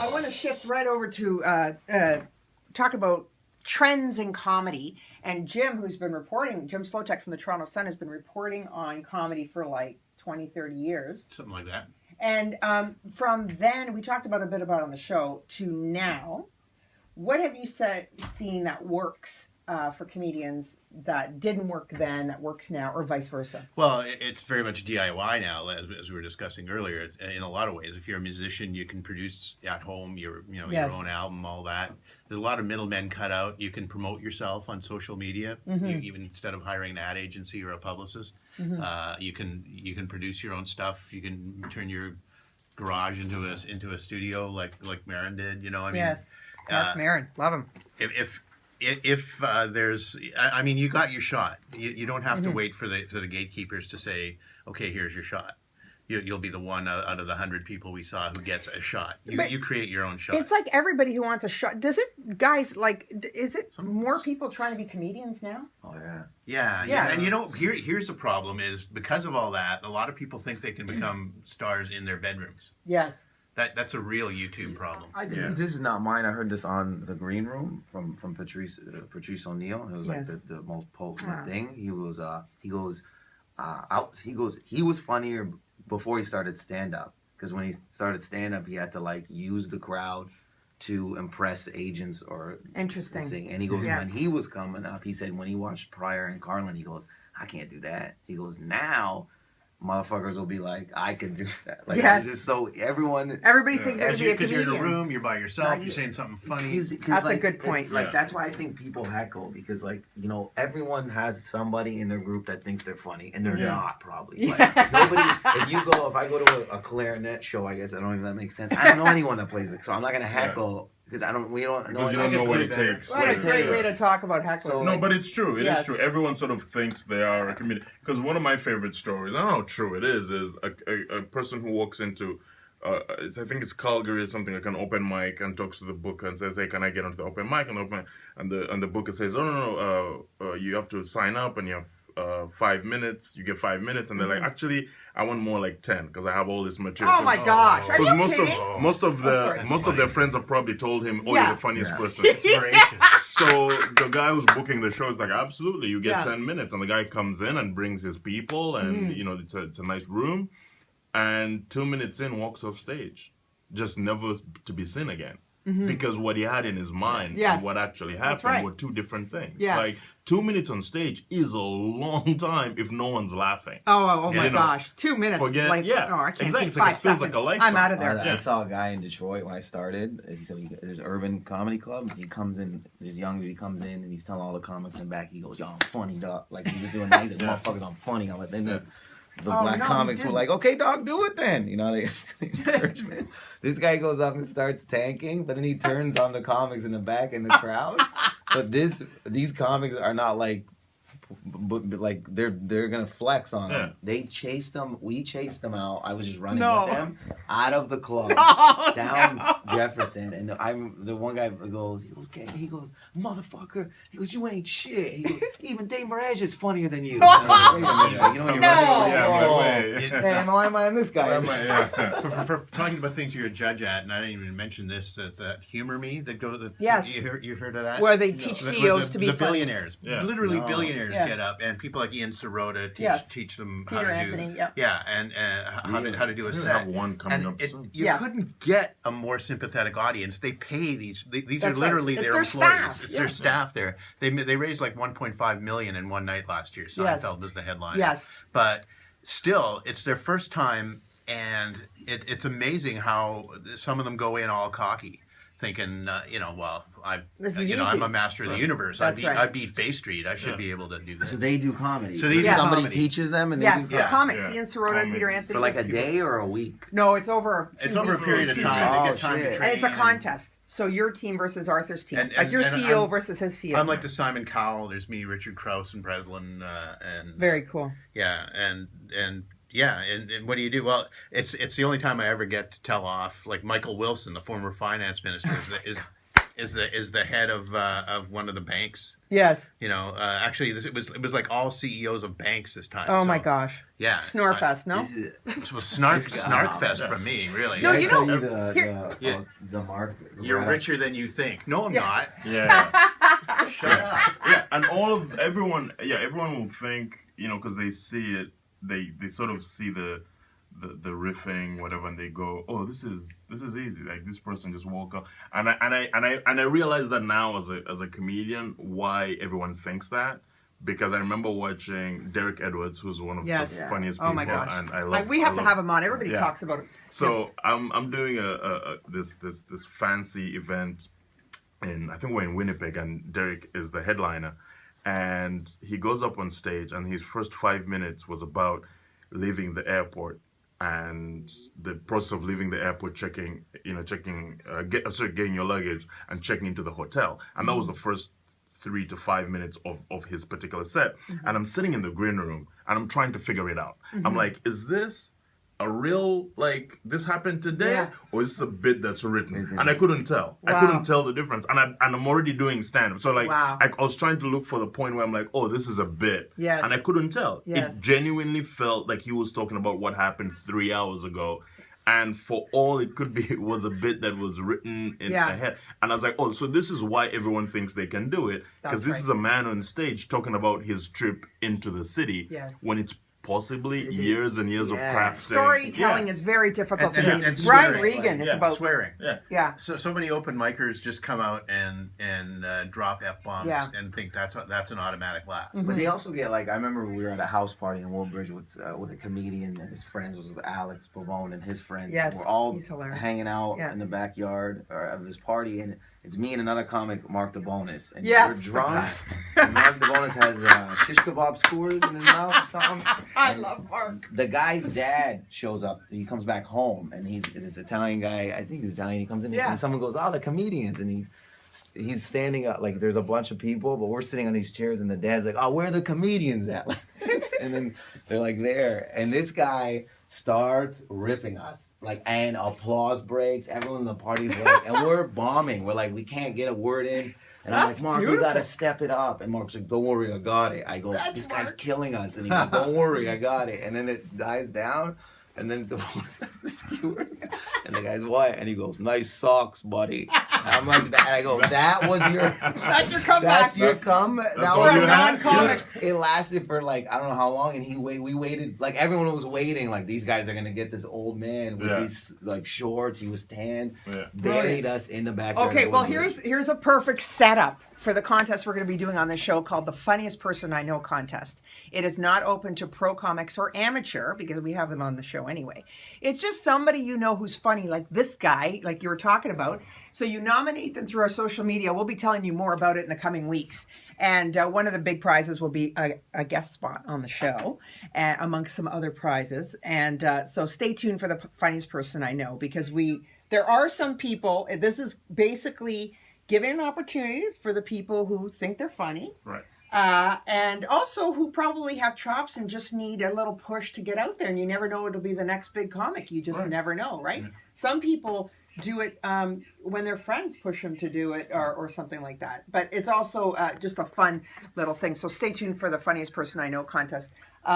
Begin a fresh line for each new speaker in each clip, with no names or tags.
I want to shift right over to talk about trends in comedy. And Jim, who's been reporting, Jim Slotek from the Toronto Sun, has been reporting on comedy for like 20, 30 years.
Something like that.
And from then, we talked about a bit about on the show, to now, what have you seen that works for comedians that didn't work then, that works now, or vice versa?
Well, it's very much DIY now, as we were discussing earlier. In a lot of ways, if you're a musician, you can produce at home your
Yes.
own album, all that. There's a lot of middlemen cut out. You can promote yourself on social media, even instead of hiring an ad agency or a publicist. You can produce your own stuff. You can turn your garage into a studio like Marin did.
Yes, Mark Maron, love him.
If there's, I mean, you got your shot. You don't have to wait for the gatekeepers to say, okay, here's your shot. You'll be the one out of the 100 people we saw who gets a shot. You create your own shot.
It's like everybody who wants a shot. Does it, guys, is it more people trying to be comedians now?
Oh, yeah.
Yeah. And here's the problem is, because of all that, a lot of people think they can become stars in their bedrooms.
Yes.
That's a real YouTube problem.
This is not mine. I heard this on the Green Room from Patrice O'Neill. It was like
Yes.
the most potent thing. He was funnier before he started stand up, because when he started stand up, he had to like use the crowd to impress agents or
Interesting.
thing. And he goes, when he was coming up, he said when he watched Pryor and Carlin, he goes, I can't do that. He goes, now motherfuckers will be like, I could do that. Like,
Yes.
it's just so everybody
Thinks they're to be a
Because you're
comedian.
in a room, you're by yourself, you're saying something funny.
That's a good point.
That's why I think people heckle, because everyone has somebody in their group that thinks they're funny, and they're not probably. Like, nobody. If I go to a clarinet show, I guess I don't even, that makes sense. I don't know anyone that plays it, so I'm not gonna heckle. Because we don't know.
Because you don't know what it takes.
What a great way to talk about heckling.
No, but it's true. It is true. Everyone sort of thinks they are a comedian. Because one of my favorite stories, I don't know how true it is a person who walks into, I think it's Calgary or something, like an open mic, and talks to the booker and says, hey, can I get onto the open mic? And the booker says, oh, no, you have to sign up and you have 5 minutes. You get 5 minutes. And they're like, actually, I want more like 10 because I have all this material.
Oh my gosh! Are you kidding?
Most of their friends have probably told him, "Oh, you're the funniest person." So the guy who's booking the show is like, "Absolutely, you get 10 minutes." And the guy comes in and brings his people, and it's a nice room. And 2 minutes in, walks off stage, just never to be seen again. Because what he had in his mind and what actually happened were two different things.
Yeah.
Like 2 minutes on stage is a long time if no one's laughing.
Oh my gosh! 2 minutes. I can't
exactly.
do 5
It feels
seconds.
like a lifetime.
I'm out of there.
I saw a guy in Detroit when I started. He said there's Urban Comedy Club. He comes in, this young dude, he comes in and he's telling all the comics in the back. He goes, "Yo, I'm funny, dog." Like he was doing that. He's like, "Motherfuckers, I'm funny." I'm like, then the black comics were like, "Okay, dog, do it then." They encouragement. This guy goes up and starts tanking, but then he turns on the comics in the back in the crowd. But these comics are not like they're gonna flex on them. They chased them. We chased them out. I was just running with them out of the club down Jefferson, and the one guy goes, "Okay," he goes, "Motherfucker," he goes, "You ain't shit." He goes, "Even Dave Merheje is funnier than you." Wait a minute, man, why am I on this guy?
For talking about things you're a judge at, and I didn't even mention this, that Humor Me, that go to the...
Yes.
You heard of that?
Where they teach CEOs to be
the
funny.
billionaires. Literally billionaires get up, and people like Ian Sirota teach them how to
Anthony,
do... and how to do a set.
Have one coming up soon.
You couldn't get a more sympathetic audience. They pay these are literally their employees.
Staff.
It's their staff there. They raised like $1.5 million in one night last year. Seinfeld was the headline.
Yes.
But still, it's their first time, and it's amazing how some of them go in all cocky, thinking, I'm a master of the universe. I beat Bay Street. I should be able to do this.
So they do comedy.
So they do
somebody
comedy.
teaches them, and they
Yes,
do
the comics. Ian Sirota, Peter Anthony.
for like a day or a week.
No, it's over.
It's over a period of time. They get time to train.
And it's a contest. So your team versus Arthur's team. Like your CEO versus his CEO.
I'm like the Simon Cowell. There's me, Richard Krause, and Breslin. And
very cool.
Yeah, and what do you do? Well, it's the only time I ever get to tell off. Like Michael Wilson, the former finance minister, is the head of one of the banks.
Yes.
You know, actually, it was like all CEOs of banks this time.
Oh
so,
my gosh.
Yeah.
Snorefest, no?
It was snark fest from me, really.
No,
I
you
tell
know,
the mark.
You're richer than you think. No, I'm not.
Yeah.
Shut up.
Yeah, and everyone will think, you know, because they see it, they sort of see the riffing, whatever, and they go, oh, this is easy. Like, this person just woke up, and I realize that now as a comedian, why everyone thinks that. Because I remember watching Derek Edwards, who's one of the funniest people,
oh my gosh.
and I love.
We have to have him on. Everybody talks about it.
So I'm doing this fancy event I think we're in Winnipeg, and Derek is the headliner, and he goes up on stage, and his first 5 minutes was about leaving the airport and the process of leaving the airport, getting your luggage and checking into the hotel, and that was the first 3 to 5 minutes of his particular set. And I'm sitting in the green room and I'm trying to figure it out. I'm like, is this a real, like, this happened today, or is this a bit that's written? And I couldn't tell.
Wow.
I couldn't tell the difference. And I'm already doing stand-up. So, like,
Wow.
I was trying to look for the point where I'm like, oh, this is a bit.
Yes.
And I couldn't tell.
Yes.
It genuinely felt like he was talking about what happened 3 hours ago. And for all it could be, it was a bit that was written in ahead. And I was like, oh, so this is why everyone thinks they can do it. Because this is a man on stage talking about his trip into the city when it's possibly years and years of crafting.
Storytelling is very difficult to do.
And
Brian
swearing.
Regan is about
swearing.
Yeah.
So many open micers just come out and drop F-bombs and think that's an automatic laugh.
But they also get, like, I remember we were at a house party in Woodbridge with a comedian and his friends, was with Alex Pavone and his friends.
Yes,
We're all
he's hilarious.
hanging out in the backyard of this party, and it's me and another comic, Mark the Bonus, and
Yes.
we're drunk. And Mark the Bonus has shish kebab skewers in his mouth or something.
I
And
love Mark.
the guy's dad shows up. He comes back home, and he's this Italian guy. I think he's Italian. He comes in, and someone goes, "Oh, the comedians!" And he's standing up, like, there's a bunch of people, but we're sitting on these chairs, and the dad's like, "Oh, where are the comedians at?" And then they're like there, and this guy starts ripping us, like, and applause breaks. Everyone in the party's like, and we're bombing. We're like, we can't get a word in. And I'm like, Mark, we gotta step it up. And Mark's like, don't worry, I got it. I go, this guy's killing us. And he goes, don't worry, I got it. And then it dies down. And then the voice has the skewers. And the guy's, what? And he goes, nice socks, buddy. And I'm like, that. And I go, that was your...
That's your comeback.
That's your comeback. That
all
was
you
a
had?
non-comic. It lasted for, like, I don't know how long. And we waited, like, everyone was waiting. Like, these guys are going to get this old man with these, like, shorts. He was tan. Buried us in the backyard.
Okay, well, here's a perfect setup for the contest we're going to be doing on this show called the Funniest Person I Know contest. It is not open to pro comics or amateur, because we have them on the show anyway. It's just somebody you know who's funny, like this guy, like you were talking about. So you nominate them through our social media. We'll be telling you more about it in the coming weeks. And one of the big prizes will be a guest spot on the show, amongst some other prizes. And so stay tuned for the Funniest Person I Know, because there are some people, this is basically giving an opportunity for the people who think they're funny.
Right.
And also who probably have chops and just need a little push to get out there. And you never know it'll be the next big comic. You just never know, right? Yeah. Some people do it when their friends push them to do it, or something like that. But it's also just a fun little thing. So stay tuned for the Funniest Person I Know contest.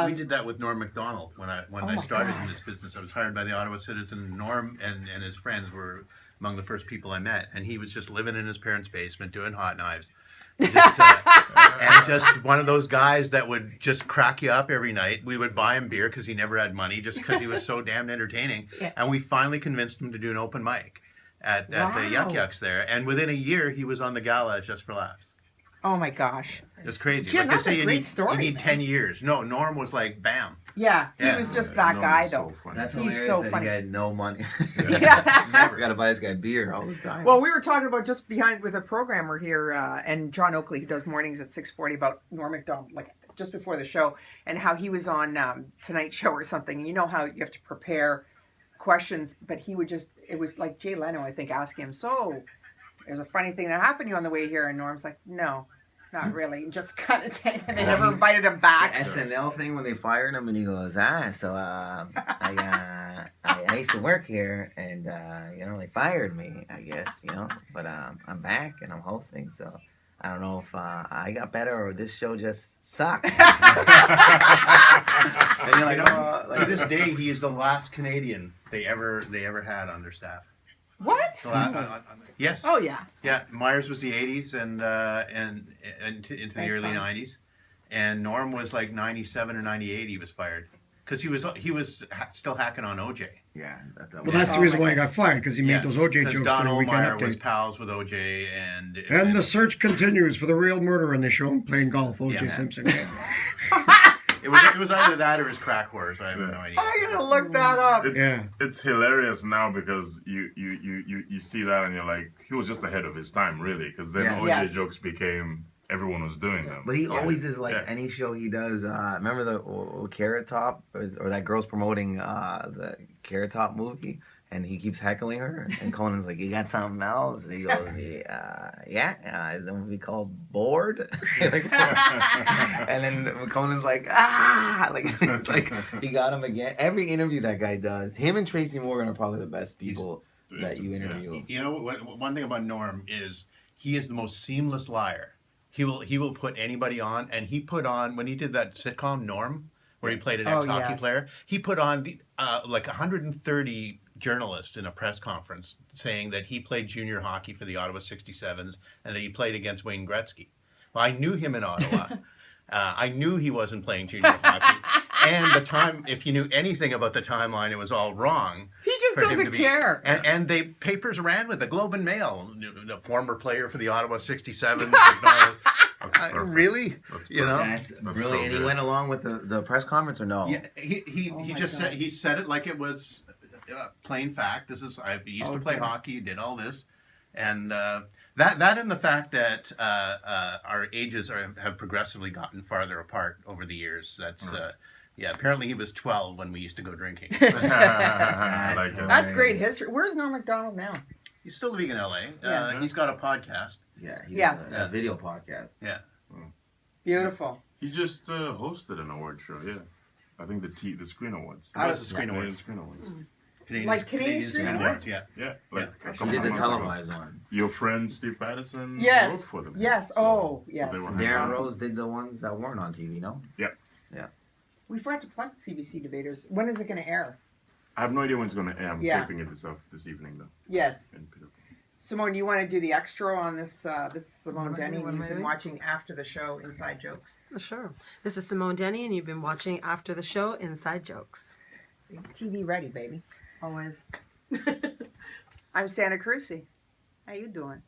We did that with Norm Macdonald when I started in this business. I was hired by the Ottawa Citizen. Norm and his friends were among the first people I met, and he was just living in his parents' basement doing hot knives. And just one of those guys that would just crack you up every night. We would buy him beer because he never had money, just because he was so damn entertaining. And we finally convinced him to do an open mic at the Yuck Yucks there. And within a year, he was on the gala Just for Laughs.
Oh my gosh.
It's crazy.
Jim,
like
that's
they say,
a great story,
you need
man.
10 years. No, Norm was like, bam.
Yeah, he was just that
Norm
guy,
is
though.
so funny.
That's
He's
hilarious
so
that
funny.
he had no money.
Yeah.
Never got to buy this guy beer all the time.
Well, we were talking about just behind with a programmer here, and John Oakley, who does mornings at 6:40, about Norm Macdonald, like just before the show, and how he was on Tonight Show or something. And you know how you have to prepare questions, but he would just, it was like Jay Leno, I think, asking him, so there's a funny thing that happened to you on the way here, and Norm's like, no. Not really. Just kind of, and they never invited him back.
The SNL thing when they fired him, and he goes, so I I used to work here, and they fired me, I guess, But I'm back and I'm hosting, so I don't know if I got better or this show just sucks. And you're like,
To this day, he is the last Canadian they ever had on their staff.
What?
Yes.
Oh yeah.
Yeah, Myers was the '80s and into the
Thanks,
early
Tom.
'90s, and Norm was like '97 or '98. He was fired because he was still hacking on OJ.
yeah, that's
Well, that's the
Oh
reason
my
why he got fired, because he made those OJ
because
jokes
Don
for the Weekend
Ohlmeyer was
Update.
pals with OJ, and
And the search continues for the real murderer, and they show him playing golf, OJ
Yeah.
Simpson.
it was either that or his crack horse. I have no idea.
I gotta look that up.
It's hilarious now because you see that and you're like, he was just ahead of his time, really, because then
Yeah.
OJ
Yes.
jokes became, everyone was doing them.
But he always is like
Yeah.
any show he does. Remember the Carrot Top, or that girl's promoting the Carrot Top movie, and he keeps heckling her, and Conan's like, "You got something else?" And he goes, "Yeah, is the movie called Bored?" And then Conan's like, like it's like he got him again. Every interview that guy does, him and Tracy Morgan are probably the best people that you interview.
You know, one thing about Norm is he is the most seamless liar. He will put anybody on, and he put on when he did that sitcom Norm, where he played an ex-hockey player. He put on like 130 journalists in a press conference saying that he played junior hockey for the Ottawa 67s and that he played against Wayne Gretzky. Well, I knew him in Ottawa. I knew he wasn't playing junior hockey. And the time, if you knew anything about the timeline, it was all wrong.
He just
for him
doesn't
to be-
care.
And they papers ran with the Globe and Mail, the former player for the Ottawa 67.
That's perfect.
Really?
That's
You know?
That's
That's
brilliant.
so
And he
good.
went along with the press conference, or no?
Yeah, he
Oh my
just
God.
said it like it was plain fact. This is I used to play hockey, did all this, and that and the fact that our ages have progressively gotten farther apart over the years. That's yeah. Apparently, he was 12 when we used to go drinking.
I like it.
That's great history. Where's Norm Macdonald now?
He's still living in LA.
Yeah.
He's got a podcast.
Yeah. He
Yes.
does a video podcast.
Yeah.
Beautiful.
He just hosted an award show, yeah. I think the Screen Awards.
It was the Screen
Canadian
Awards.
Screen Awards.
Like Canadian Screen Awards?
Yeah.
Yeah, like a
He
couple
did the
months ago.
televised one.
Your friend Steve Patterson
Yes.
wrote for them.
Yes. Oh, yes.
they were
Darren
Awesome.
Rose did the ones that weren't on TV, no?
We forgot to plug CBC Debaters. When is it going to air?
I have no idea when it's going to air. I'm
Yeah.
taping it this evening, though.
Yes.
In Peterborough.
Simone, you want to do the extra on this? This is Simone
What
Denny.
am I
You've been
doing?
watching after the show Inside Jokes.
Sure. This is Simone Denny, and you've been watching After the Show Inside Jokes.
TV ready, baby.
Always.
I'm Santa Cruci. How you doing?